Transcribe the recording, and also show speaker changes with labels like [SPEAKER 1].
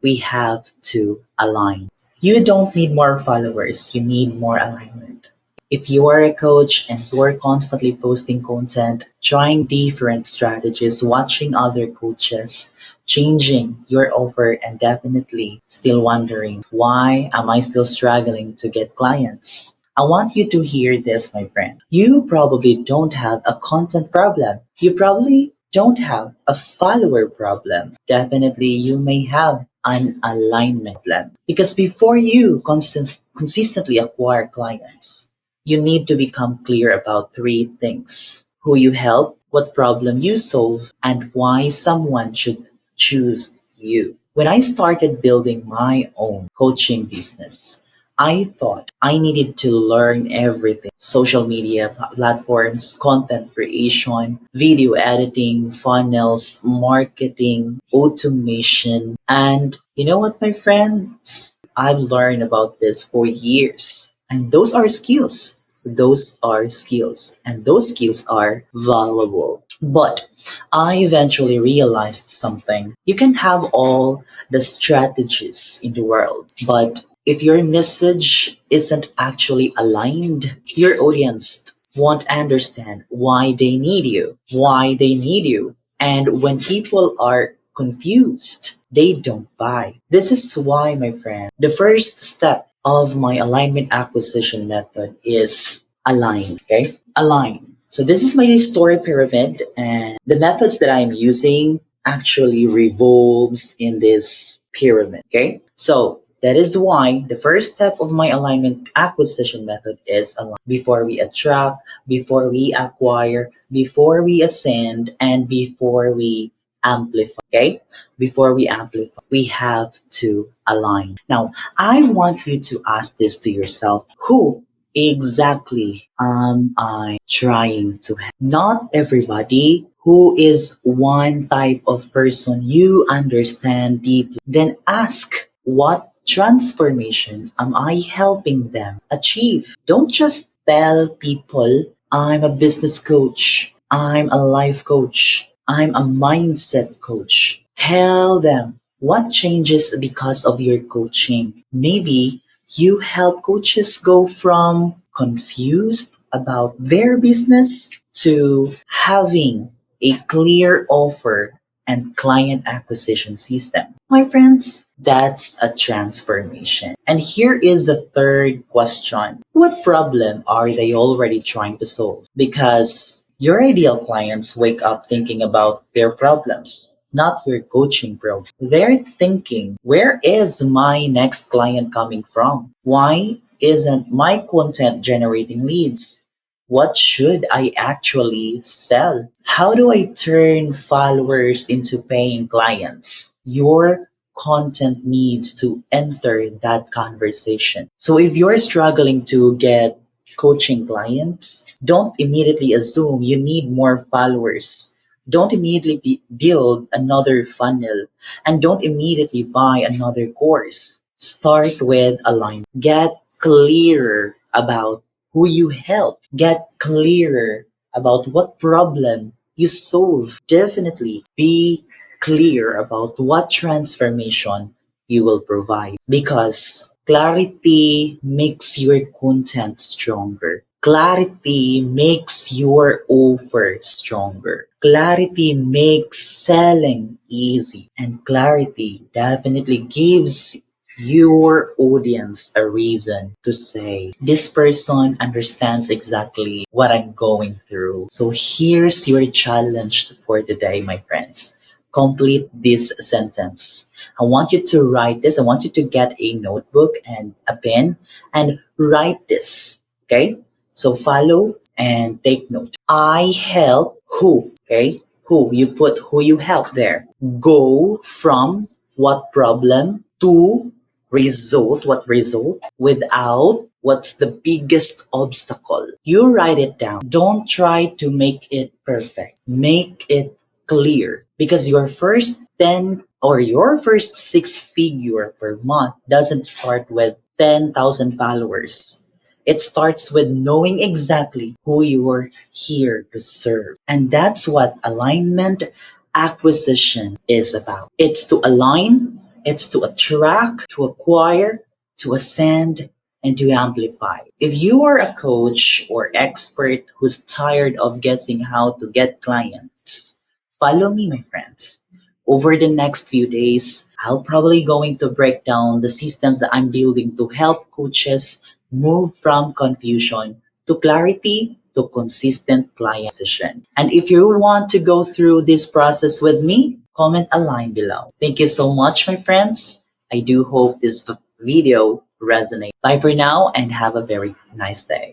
[SPEAKER 1] we have to align. You don't need more followers, you need more alignment. If you are a coach and you're constantly posting content, trying different strategies, watching other coaches, changing your offer, and definitely still wondering, why am I still struggling to get clients? I want you to hear this, my friend. You probably don't have a content problem. You probably don't have a follower problem. Definitely, you may have an alignment problem. Because before you consistently acquire clients, you need to become clear about three things: who you help, what problem you solve, and why someone should choose you. When I started building my own coaching business, I thought I needed to learn everything: social media platforms, content creation, video editing, funnels, marketing, automation. And you know what, my friends? I've learned about this for years. And those are skills. Those are skills. And those skills are valuable. But I eventually realized something. You can have all the strategies in the world, but if your message isn't actually aligned, your audience won't understand why they need you, why they need you. And when people are confused, they don't buy. This is why, my friend, the first step of my alignment acquisition method is align. Okay? Align. So this is my story pyramid, and the methods that I'm using actually revolves in this pyramid. Okay? So that is why the first step of my alignment acquisition method is align. Before we attract, before we acquire, before we ascend, and before we amplify. Okay? Before we amplify, we have to align. Now, I want you to ask this to yourself: who exactly am I trying to help? Not everybody. Who is one type of person you understand deeply? Then ask, what transformation am I helping them achieve? Don't just tell people, I'm a business coach, I'm a life coach, I'm a mindset coach. Tell them what changes because of your coaching. Maybe you help coaches go from confused about their business to having a clear offer and client acquisition system. My friends, that's a transformation. And here is the third question: what problem are they already trying to solve? Because your ideal clients wake up thinking about their problems, not your coaching program. They're thinking, where is my next client coming from? Why isn't my content generating leads? What should I actually sell? How do I turn followers into paying clients? Your content needs to enter that conversation. So if you're struggling to get coaching clients, don't immediately assume you need more followers. Don't immediately build another funnel, and don't immediately buy another course. Start with alignment. Get clearer about who you help. Get clearer about what problem you solve. Definitely be clear about what transformation you will provide, because clarity makes your content stronger. Clarity makes your offer stronger. Clarity makes selling easy. And clarity definitely gives your audience a reason to say, this person understands exactly what I'm going through. So here's your challenge for today, my friends. Complete this sentence. I want you to write this. I want you to get a notebook and a pen and write this. Okay? So follow and take note. I help who? Okay? Who? You put who you help there. Go from what problem to result, what result, without what's the biggest obstacle. You write it down. Don't try to make it perfect. Make it clear, because your first 10 or your first six figure per month doesn't start with 10,000 followers. It starts with knowing exactly who you're here to serve. And that's what alignment acquisition is about. It's to align, it's to attract, to acquire, to ascend, and to amplify. If you are a coach or expert who's tired of guessing how to get clients, follow me, my friends. Over the next few days, I'll probably going to break down the systems that I'm building to help coaches move from confusion to clarity to consistent client acquisition. And if you want to go through this process with me, comment a line below. Thank you so much, my friends. I do hope this video resonates. Bye for now and have a very nice day.